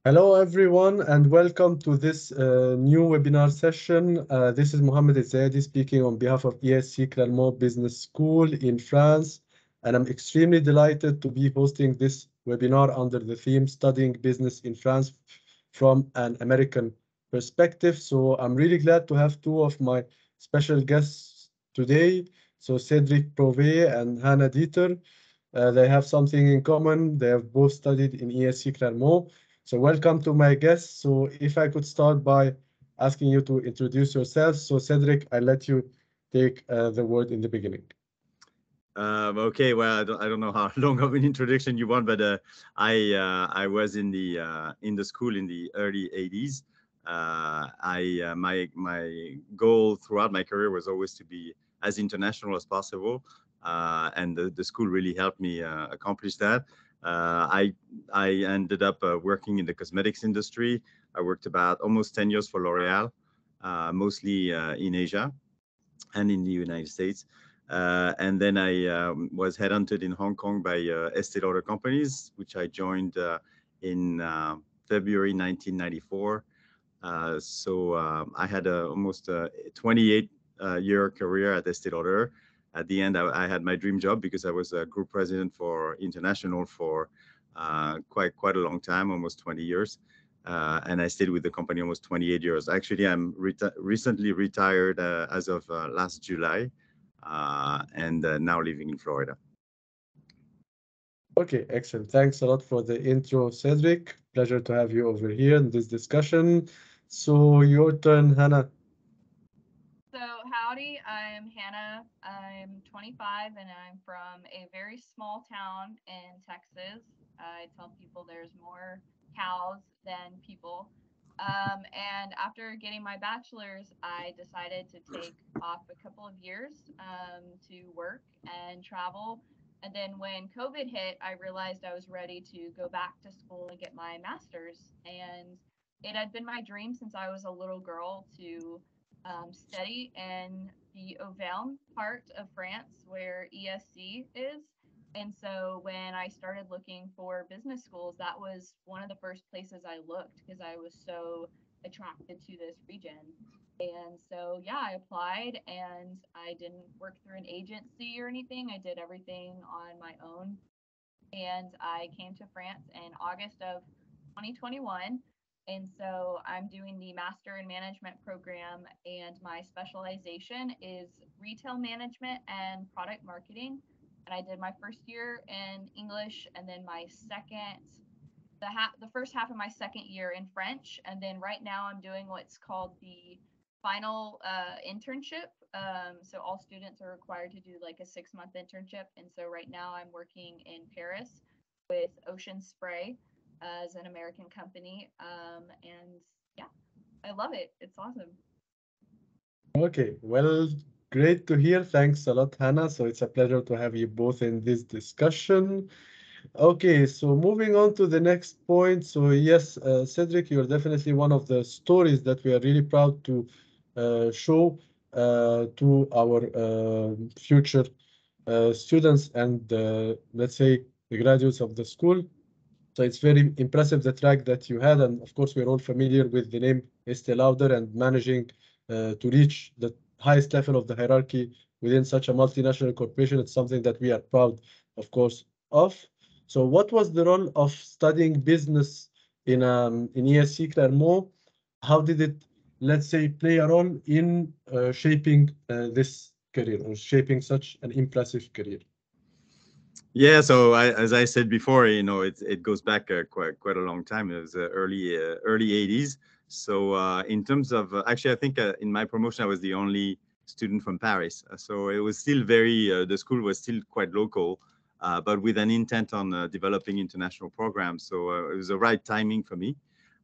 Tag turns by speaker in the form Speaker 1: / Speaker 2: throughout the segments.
Speaker 1: Hello, everyone, and welcome to this new webinar session. This is Mohammed Zadi speaking on behalf of ESC Clermont Business School in France, and I'm extremely delighted to be hosting this webinar under the theme Studying Business in France from an American Perspective. So I'm really glad to have two of my special guests today. So Cédric PROUVÉ and Hannah DEETER. They have something in common. They have both studied in ESC Clermont. So welcome to my guests. So if I could start by asking you to introduce yourselves. So Cédric, I let you take the word in the beginning.
Speaker 2: Okay, well, I don't know how long of an introduction you want, but I was in the school in the early '80s. My goal throughout my career was always to be as international as possible, and the school really helped me accomplish that. I ended up working in the cosmetics industry. I worked about almost 10 years for L'Oreal, mostly in Asia and in the United States. And then I was headhunted in Hong Kong by Estée Lauder companies, which I joined in February 1994. I had almost a 28-year career at Estée Lauder. At the end, I had my dream job because I was a group president for international for quite a long time, almost 20 years. And I stayed with the company almost 28 years. Actually, I'm recently retired as of last July, and now living in Florida.
Speaker 1: Okay, excellent. Thanks a lot for the intro, Cédric. Pleasure to have you over here in this discussion. So your turn, Hannah.
Speaker 3: So, howdy, I'm Hannah. I'm 25 and I'm from a very small town in Texas. I tell people there's more cows than people. And after getting my bachelor's, I decided to take off a couple of years to work and travel. And then when COVID hit, I realized I was ready to go back to school and get my master's. And it had been my dream since I was a little girl to study in the Auvergne part of France where ESC is. And so when I started looking for business schools, that was one of the first places I looked because I was so attracted to this region. And so, yeah, I applied and I didn't work through an agency or anything. I did everything on my own. And I came to France in August of 2021. And so I'm doing the Master in Management program, and my specialization is retail management and product marketing. And I did my first year in English, and then my the first half of my second year in French, and then right now I'm doing what's called the final internship. So all students are required to do like a 6-month internship, and so right now I'm working in Paris with Ocean Spray as an American company, and yeah, I love it. It's awesome.
Speaker 1: Okay, well, great to hear. Thanks a lot, Hannah. So it's a pleasure to have you both in this discussion. Okay, so moving on to the next point. So yes, Cédric, you're definitely one of the stories that we are really proud to show to our future students and let's say the graduates of the school. So it's very impressive the track that you had, and of course we're all familiar with the name Estée Lauder and managing to reach the highest level of the hierarchy within such a multinational corporation. It's something that we are proud, of course, of. So what was the role of studying business in ESC Clermont? How did it, let's say, play a role in shaping this career or shaping such an impressive career?
Speaker 2: Yeah, so as I said before, it goes back quite a long time. It was early '80s. So in terms of actually, I think in my promotion I was the only student from Paris. So it was still very the school was still quite local, but with an intent on developing international programs. So it was the right timing for me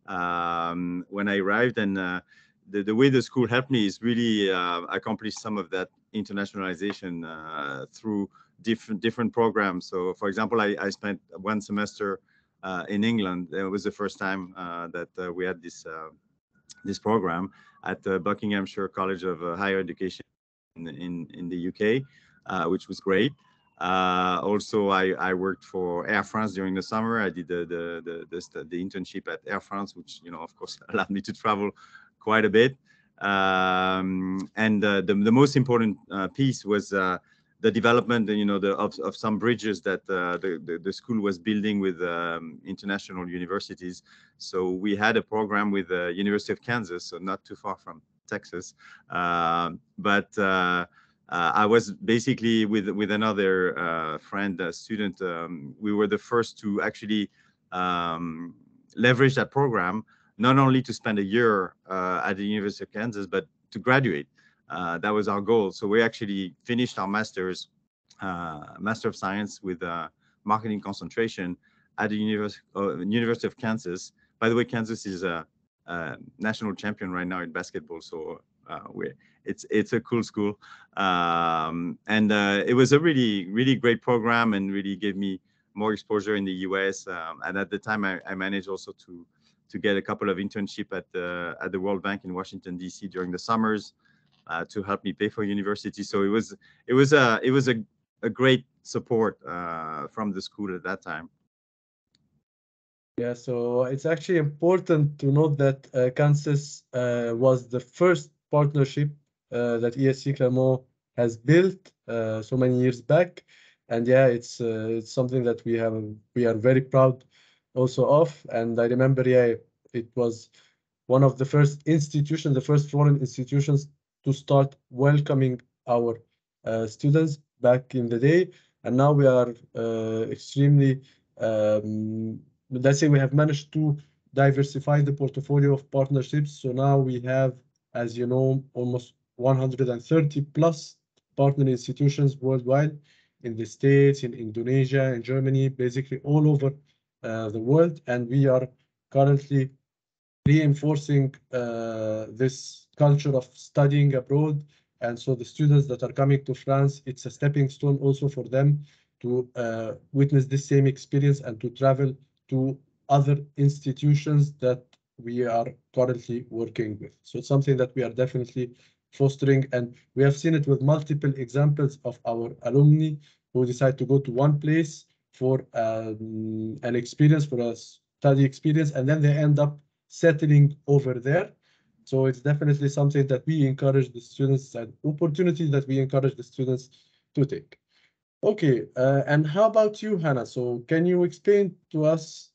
Speaker 2: when I arrived, and the way the school helped me is really accomplish some of that internationalization through different programs. So, for example, I spent one semester in England. It was the first time that we had this program at the Buckinghamshire College of Higher Education in the UK, which was great. Also, I worked for Air France during the summer. I did the internship at Air France, which, of course, allowed me to travel quite a bit. And the most important piece was the development, of some bridges that the school was building with international universities. So we had a program with the University of Kansas, so not too far from Texas, but I was basically with another friend, student. We were the first to actually leverage that program, not only to spend a year at the University of Kansas, but to graduate. That was our goal. So we actually finished our Master of Science with marketing concentration at the University of Kansas. By the way, Kansas is a national champion right now in basketball. So it's a cool school, and it was a really great program and really gave me more exposure in the US. And at the time, I managed also to get a couple of internship at the World Bank in Washington D.C. during the summers to help me pay for university. So it was a great support from the school at that time.
Speaker 1: Yeah, so it's actually important to note that Kansas was the first partnership that ESC Clermont has built so many years back, and yeah, it's something that we are very proud also of. And I remember, yeah, it was one of the first institutions, the first foreign institutions to start welcoming our students back in the day, and now we are extremely. Let's say we have managed to diversify the portfolio of partnerships. So now we have, as you know, almost 130 plus partner institutions worldwide in the States, in Indonesia, in Germany, basically all over the world. And we are currently reinforcing this culture of studying abroad. And so the students that are coming to France, it's a stepping stone also for them to witness the same experience and to travel to other institutions that we are currently working with. So it's something that we are definitely fostering, and we have seen it with multiple examples of our alumni who decide to go to one place for an experience, for a study experience, and then they end up settling over there. So it's definitely something that we encourage the students, and opportunity that we encourage the students to take. Okay, and how about you, Hannah? So can you explain to us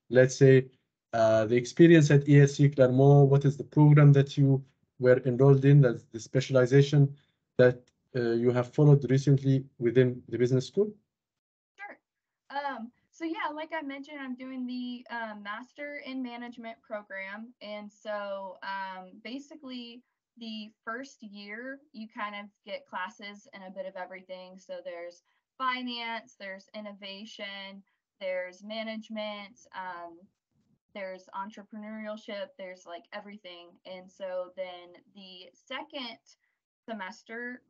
Speaker 1: let's say, the experience at ESC Clermont? What is the program that you were enrolled in, that's the specialization that you have followed recently within the business school?
Speaker 3: Sure. So yeah, like I mentioned, I'm doing the Master in Management program. And so basically the first year, you kind of get classes in a bit of everything. So there's finance, there's innovation, there's management, there's entrepreneurship, there's like everything. And so then the second semester,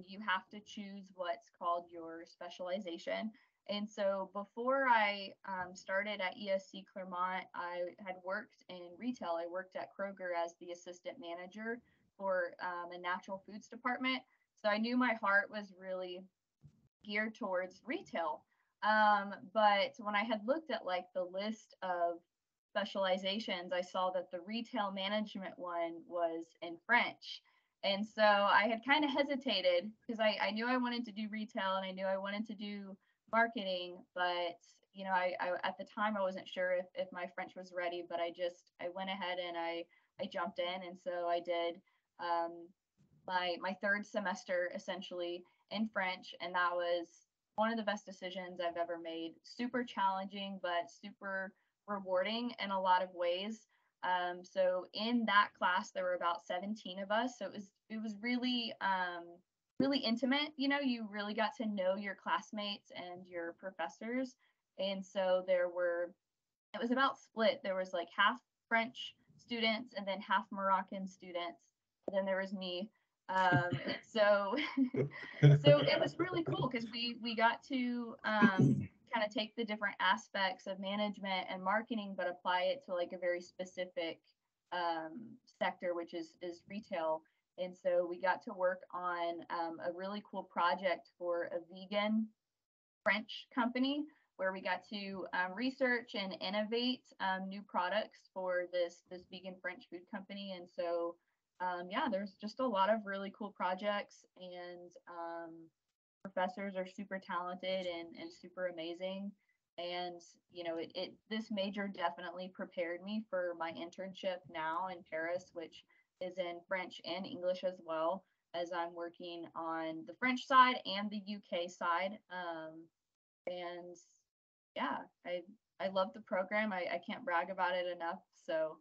Speaker 3: you have to choose what's called your specialization. And so before I started at ESC Clermont, I had worked in retail. I worked at Kroger as the assistant manager for a natural foods department. So I knew my heart was really geared towards retail. But when I had looked at like the list of specializations, I saw that the retail management one was in French. And so I had kind of hesitated because I knew I wanted to do retail and I knew I wanted to do marketing, but I at the time I wasn't sure if my French was ready, but I went ahead and I jumped in, and so I did my third semester essentially in French, and that was one of the best decisions I've ever made. Super challenging, but super rewarding in a lot of ways. So in that class, there were about 17 of us. So it was really really intimate. You really got to know your classmates and your professors. And so it was about split. There was like half French students and then half Moroccan students. And then there was me. So it was really cool because we got to kind of take the different aspects of management and marketing, but apply it to like a very specific sector, which is retail. And so we got to work on a really cool project for a vegan French company where we got to research and innovate new products for this vegan French food company. And so, yeah, there's just a lot of really cool projects, and professors are super talented and super amazing. And, you know, this major definitely prepared me for my internship now in Paris, which is in French and English as well, as I'm working on the French side and the UK side. And yeah, I love the program. I can't brag about it enough. So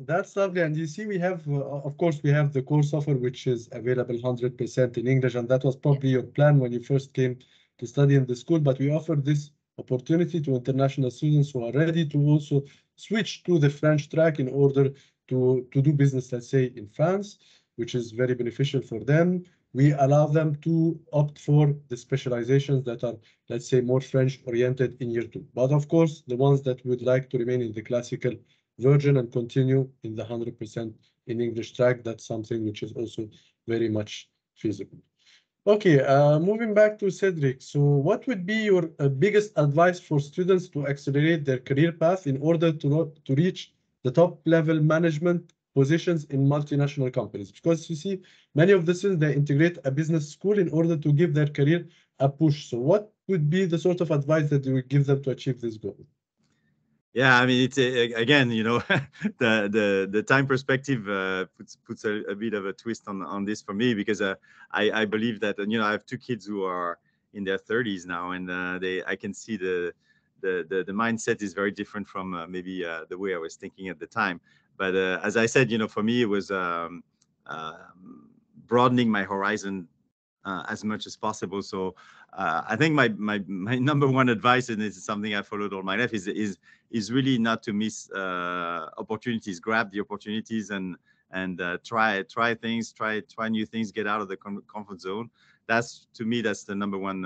Speaker 1: That's lovely. And you see, we have, of course, we have the course offer, which is available 100% in English. And that was probably your plan when you first came to study in the school. But we offer this opportunity to international students who are ready to also switch to the French track in order to do business, let's say, in France, which is very beneficial for them. We allow them to opt for the specializations that are, let's say, more French oriented in year 2. But of course, the ones that would like to remain in the classical version and continue in the 100% in English track, that's something which is also very much feasible. Okay, moving back to Cédric. So what would be your biggest advice for students to accelerate their career path in order to reach the top level management positions in multinational companies? Because you see, many of the students, they integrate a business school in order to give their career a push. So what would be the sort of advice that you would give them to achieve this goal?
Speaker 2: Yeah, I mean, it's again, you know, the time perspective puts a bit of a twist on this for me, because I believe that, you know, I have 2 kids who are in their 30s now, and I can see the mindset is very different from maybe the way I was thinking at the time. But as I said, you know, for me it was broadening my horizon as much as possible. So I think my number one advice, and this is something I followed all my life, is really not to miss opportunities. Grab the opportunities and try things, try new things, get out of the comfort zone. That's, to me, that's the number one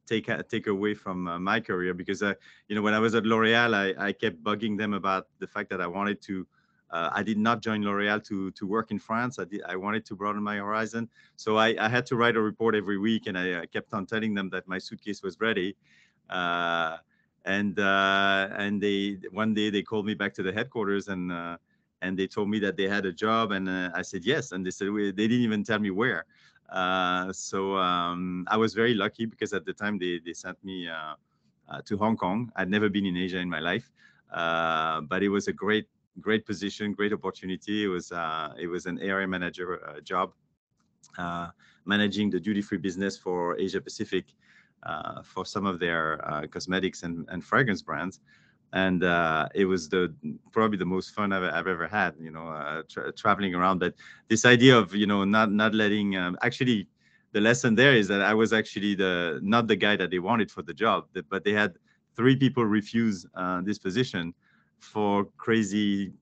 Speaker 2: take away from my career, because you know, when I was at L'Oréal, I kept bugging them about the fact that I wanted to. I did not join L'Oréal to work in France. I wanted to broaden my horizon. So I had to write a report every week, and I kept on telling them that my suitcase was ready. And they one day they called me back to the headquarters, and they told me that they had a job, and I said yes. And they said they didn't even tell me where. So I was very lucky, because at the time they sent me to Hong Kong. I'd never been in Asia in my life, but it was a great position, great opportunity. It was an area manager job, managing the duty-free business for Asia Pacific, for some of their cosmetics and fragrance brands. And it was probably the most fun I've ever had, you know, traveling around. But this idea of, you know, not letting, actually, the lesson there is that I was actually not the guy that they wanted for the job, but they had 3 people refuse this position for crazy,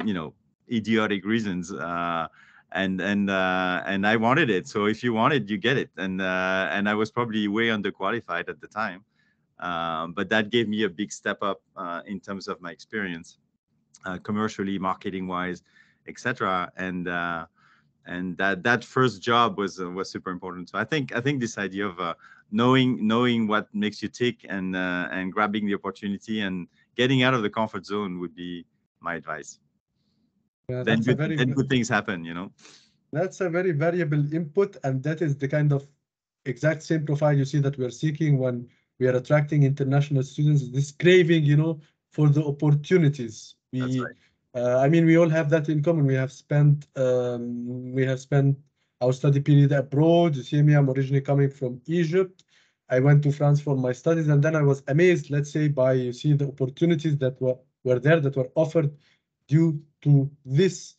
Speaker 2: you know, idiotic reasons. And I wanted it. So if you want it, you get it. And I was probably way underqualified at the time. But that gave me a big step up in terms of my experience, commercially, marketing wise, etc. And that first job was super important. So I think this idea of knowing what makes you tick, and grabbing the opportunity and getting out of the comfort zone would be my advice.
Speaker 1: Yeah,
Speaker 2: Then good things happen, you know.
Speaker 1: That's a very valuable input, and that is the kind of exact same profile you see that we are seeking when we are attracting international students. This craving, you know, for the opportunities.
Speaker 2: That's right.
Speaker 1: I mean, we all have that in common. We have spent our study period abroad. You see me, I'm originally coming from Egypt. I went to France for my studies, and then I was amazed, let's say, by, you see, the opportunities that were there, that were offered due to this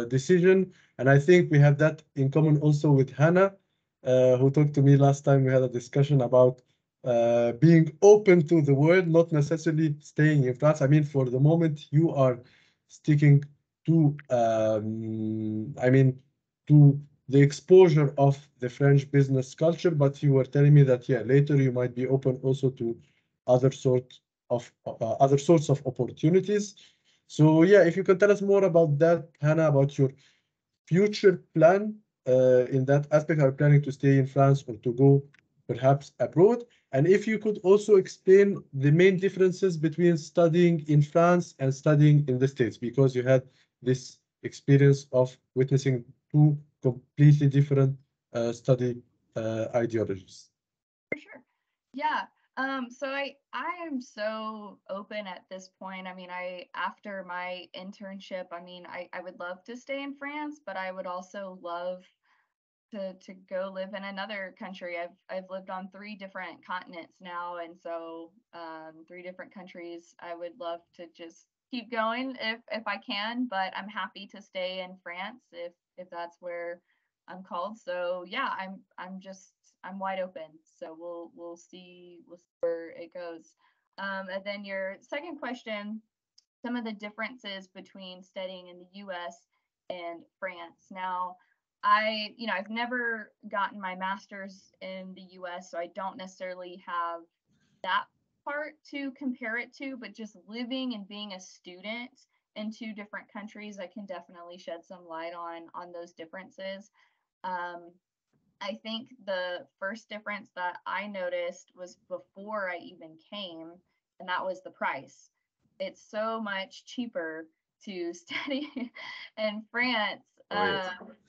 Speaker 1: decision. And I think we have that in common also with Hannah, who talked to me last time. We had a discussion about being open to the world, not necessarily staying in France. I mean, for the moment, you are sticking to, to the exposure of the French business culture, but you were telling me that, yeah, later you might be open also to other sorts of opportunities. So yeah, if you could tell us more about that, Hannah, about your future plan in that aspect. Are you planning to stay in France or to go perhaps abroad? And if you could also explain the main differences between studying in France and studying in the States, because you had this experience of witnessing two completely different study ideologies.
Speaker 3: For sure. Yeah. So I am so open at this point. I mean, after my internship, I mean, I would love to stay in France, but I would also love to go live in another country. I've lived on 3 different continents now, and so 3 different countries. I would love to just keep going if I can, but I'm happy to stay in France if that's where I'm called. So yeah, I'm wide open. So we'll see where it goes. And then your second question, some of the differences between studying in the U.S. and France. Now, I've never gotten my master's in the US, so I don't necessarily have that part to compare it to, but just living and being a student in 2 different countries, I can definitely shed some light on those differences. Um, I think the first difference that I noticed was before I even came, and that was the price. It's so much cheaper to study in France
Speaker 2: Oh,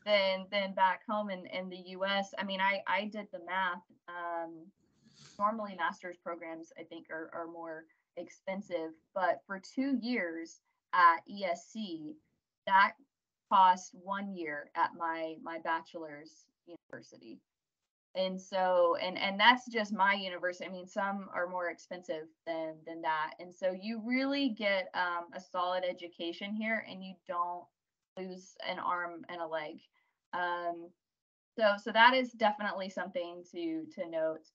Speaker 2: yes.
Speaker 3: than back home in the US. I mean, I did the math. Normally, master's programs, I think, are more expensive, but for 2 years at ESC, that cost 1 year at my bachelor's university. And so and that's just my university. I mean, some are more expensive than that. And so you really get a solid education here, and you don't lose an arm and a leg. Um, so that is definitely something to note.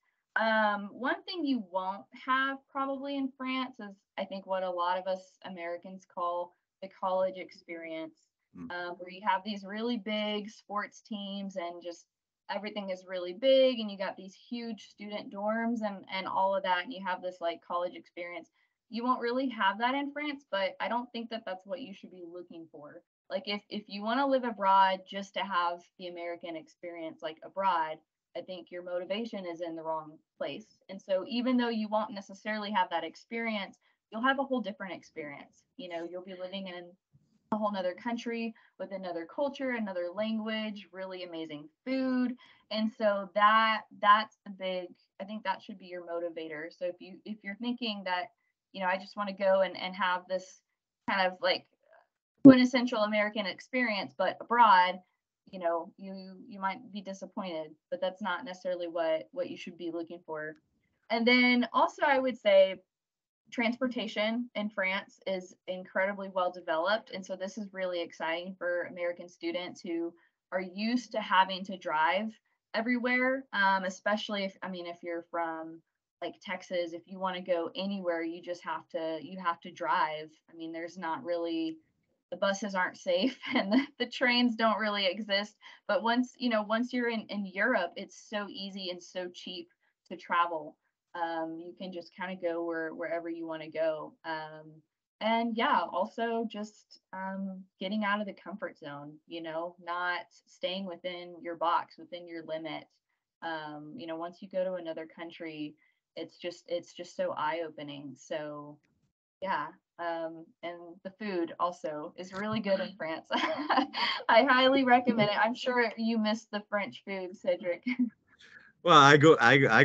Speaker 3: One thing you won't have probably in France is, I think, what a lot of us Americans call the college experience,
Speaker 2: Mm.
Speaker 3: where you have these really big sports teams and just everything is really big, and you got these huge student dorms and all of that, and you have this like college experience. You won't really have that in France, but I don't think that that's what you should be looking for. Like if you want to live abroad just to have the American experience like abroad, I think your motivation is in the wrong place. And so even though you won't necessarily have that experience, you'll have a whole different experience. You'll be living in a whole nother country with another culture, another language, really amazing food. And so that's the big, I think that should be your motivator. So if you're thinking that, I just want to go and have this kind of like quintessential American experience, but abroad, you might be disappointed, but that's not necessarily what you should be looking for. And then also I would say transportation in France is incredibly well developed. And so this is really exciting for American students who are used to having to drive everywhere, especially if you're from like Texas. If you want to go anywhere, you have to drive. I mean, there's not really, the buses aren't safe and the trains don't really exist. But once you're in Europe, it's so easy and so cheap to travel. You can just kind of go wherever you want to go. And yeah, also just getting out of the comfort zone, not staying within your box, within your limit. Once you go to another country, it's just so eye-opening. So yeah. And the food also is really good in France. I highly recommend it. I'm sure you missed the French food, Cedric.
Speaker 2: Well, I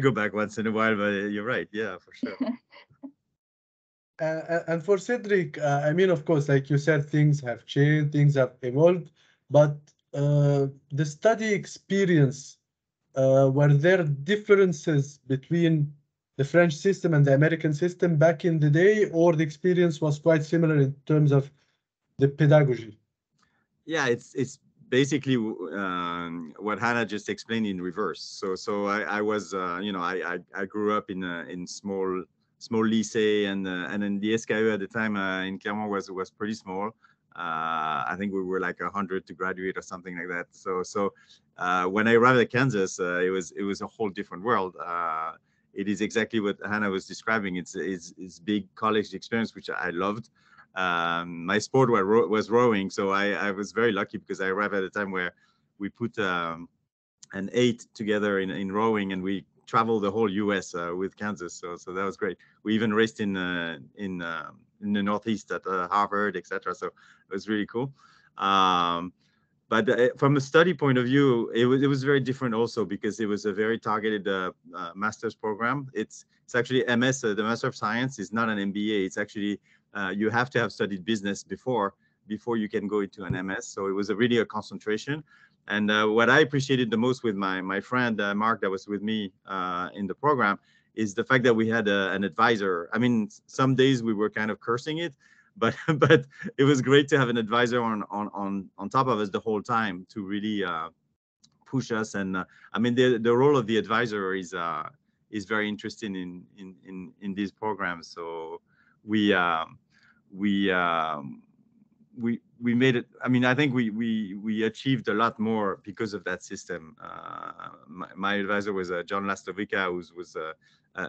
Speaker 2: go back once in a while, but you're right. Yeah, for sure.
Speaker 1: And for Cedric, I mean, of course, like you said, things have changed, things have evolved, but the study experience, were there differences between the French system and the American system back in the day, or the experience was quite similar in terms of the pedagogy?
Speaker 2: Yeah, it's basically what Hannah just explained in reverse. So I was I grew up in small lycée, and then the SKU at the time in Clermont was pretty small. I think we were like 100 to graduate or something like that. So when I arrived at Kansas, it was a whole different world. It is exactly what Hannah was describing. It's big college experience, which I loved. My sport was rowing, so I was very lucky because I arrived at a time where we put an 8 together in rowing, and we traveled the whole U.S. With Kansas. So that was great. We even raced in the Northeast at Harvard, etc. So it was really cool. But from a study point of view, it was very different also, because it was a very targeted master's program. It's actually MS, the Master of Science is not an MBA. It's actually you have to have studied business before you can go into an MS. So it was really a concentration. And what I appreciated the most with my friend Mark, that was with me in the program, is the fact that we had an advisor. I mean, some days we were kind of cursing it, but it was great to have an advisor on top of us the whole time to really push us. And I mean, the role of the advisor is very interesting in these programs. So we made it. I mean, I think we achieved a lot more because of that system. My advisor was John Lastovica, who was a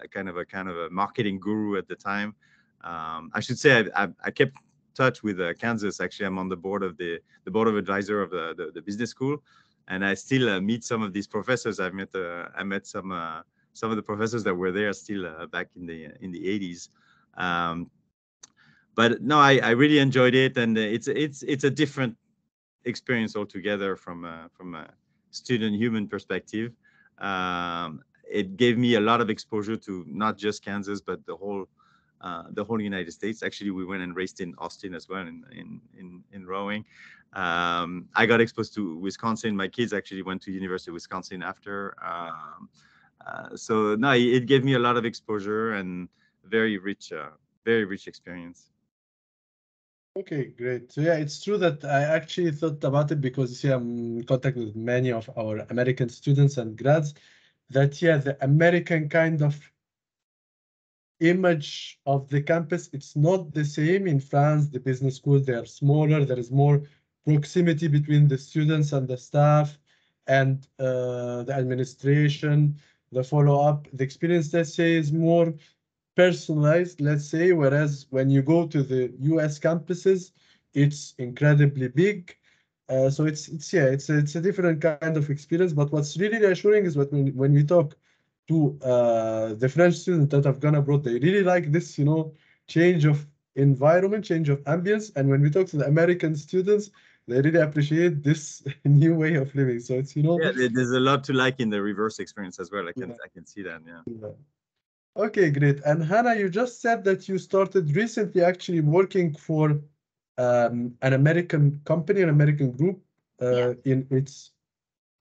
Speaker 2: kind of a marketing guru at the time. I should say I kept touch with Kansas. Actually, I'm on the board of the board of advisor of the business school, and I still meet some of these professors. I met some of the professors that were there still back in the 80s. But no, I really enjoyed it, and it's a different experience altogether from a student human perspective. It gave me a lot of exposure to not just Kansas, but the whole United States. Actually, we went and raced in Austin as well in rowing. I got exposed to Wisconsin. My kids actually went to University of Wisconsin after. So no, it gave me a lot of exposure and very rich experience.
Speaker 1: Okay, great. So yeah, it's true that I actually thought about it because I'm in contact with many of our American students and grads, that the American kind of image of the campus, it's not the same in France. The business schools, they are smaller. There is more proximity between the students and the staff and the administration, the follow-up. The experience, let's say, is more personalized, let's say, whereas when you go to the US campuses, it's incredibly big. So it's a different kind of experience. But what's really reassuring is when we talk to the French students that have gone abroad, they really like this, change of environment, change of ambience. And when we talk to the American students, they really appreciate this new way of living. So it's
Speaker 2: yeah, there's a lot to like in the reverse experience as well. I can see that. Yeah.
Speaker 1: Okay, great. And Hannah, you just said that you started recently actually working for an American company, an American group in its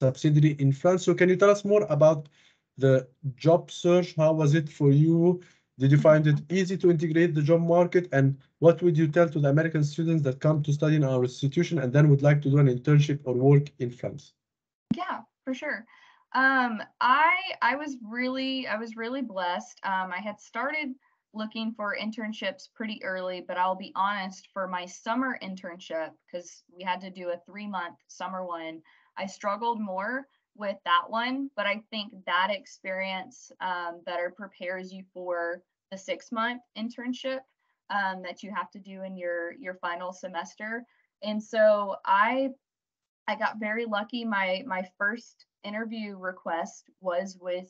Speaker 1: subsidiary in France. So can you tell us more about the job search? How was it for you? Did you find it easy to integrate the job market? And what would you tell to the American students that come to study in our institution and then would like to do an internship or work in France?
Speaker 3: Yeah, for sure. I was really blessed. I had started looking for internships pretty early, but I'll be honest, for my summer internship, because we had to do a 3-month summer one, I struggled more with that one. But I think that experience better prepares you for the 6-month internship that you have to do in your final semester. And so I got very lucky. My first interview request was with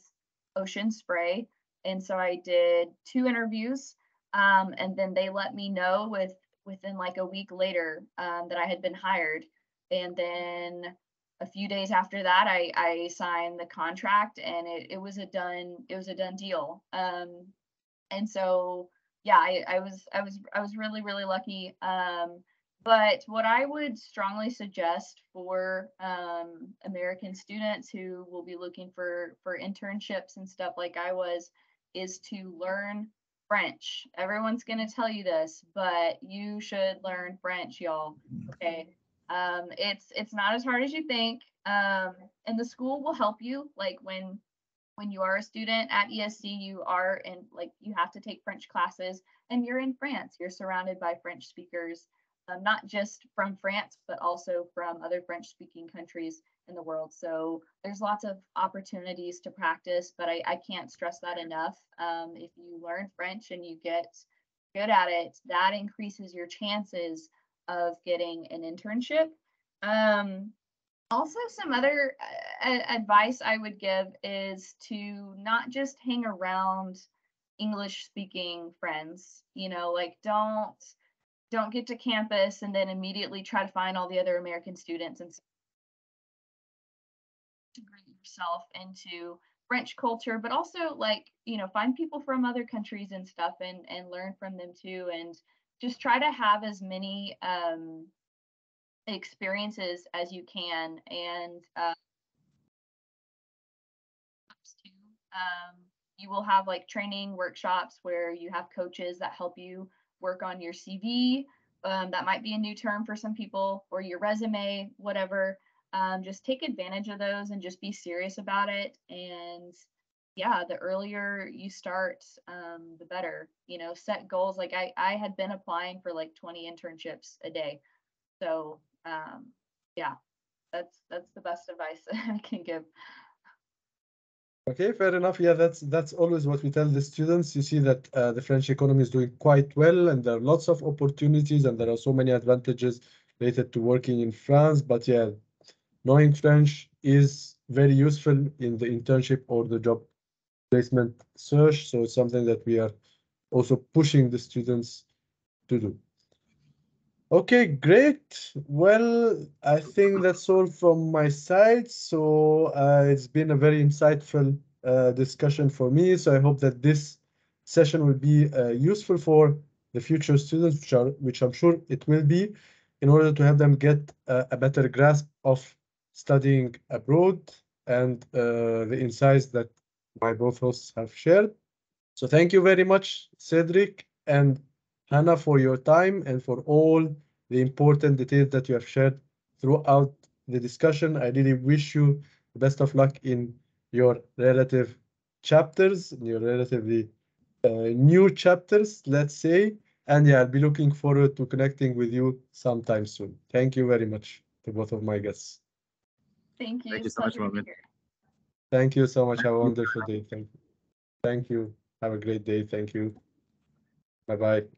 Speaker 3: Ocean Spray, and so I did 2 interviews, and then they let me know within like a week later that I had been hired. And then a few days after that, I signed the contract, and it was a done deal. And so yeah, I was really lucky. But what I would strongly suggest for American students who will be looking for internships and stuff like I was, is to learn French. Everyone's going to tell you this, but you should learn French, y'all. Okay. It's not as hard as you think. And the school will help you. Like when you are a student at ESC, you have to take French classes, and you're in France. You're surrounded by French speakers. Not just from France, but also from other French-speaking countries in the world. So there's lots of opportunities to practice, but I can't stress that enough. If you learn French and you get good at it, that increases your chances of getting an internship. Also, some other advice I would give is to not just hang around English speaking friends. You know, like don't get to campus and then immediately try to find all the other American students and integrate yourself into French culture, but also like, you know, find people from other countries and stuff and learn from them too. And just try to have as many experiences as you can. And you will have like training workshops where you have coaches that help you work on your CV. That might be a new term for some people, or your resume, whatever. Just take advantage of those and just be serious about it. And yeah, the earlier you start, the better. You know, set goals. Like I had been applying for like 20 internships a day. So yeah, that's the best advice I can give.
Speaker 1: Okay, fair enough. Yeah, that's always what we tell the students. You see that the French economy is doing quite well, and there are lots of opportunities, and there are so many advantages related to working in France. But yeah, knowing French is very useful in the internship or the job placement search. So it's something that we are also pushing the students to do. Okay, great. Well, I think that's all from my side. So it's been a very insightful discussion for me. So I hope that this session will be useful for the future students, which I'm sure it will be, in order to have them get a better grasp of studying abroad and the insights that my both hosts have shared. So thank you very much, Cédric and Hannah, for your time and for all the important details that you have shared throughout the discussion. I really wish you the best of luck in your relative chapters, in your relatively new chapters, let's say. And yeah, I'll be looking forward to connecting with you sometime soon. Thank you very much to both of my guests.
Speaker 3: Thank you.
Speaker 2: Thank you
Speaker 3: It's
Speaker 2: so much,
Speaker 3: pleasure to be
Speaker 2: Mohammed.
Speaker 3: here.
Speaker 1: Thank you so much. Have a
Speaker 2: Thank you.
Speaker 1: wonderful day. Thank you. Thank you. Have a great day. Thank you. Bye-bye.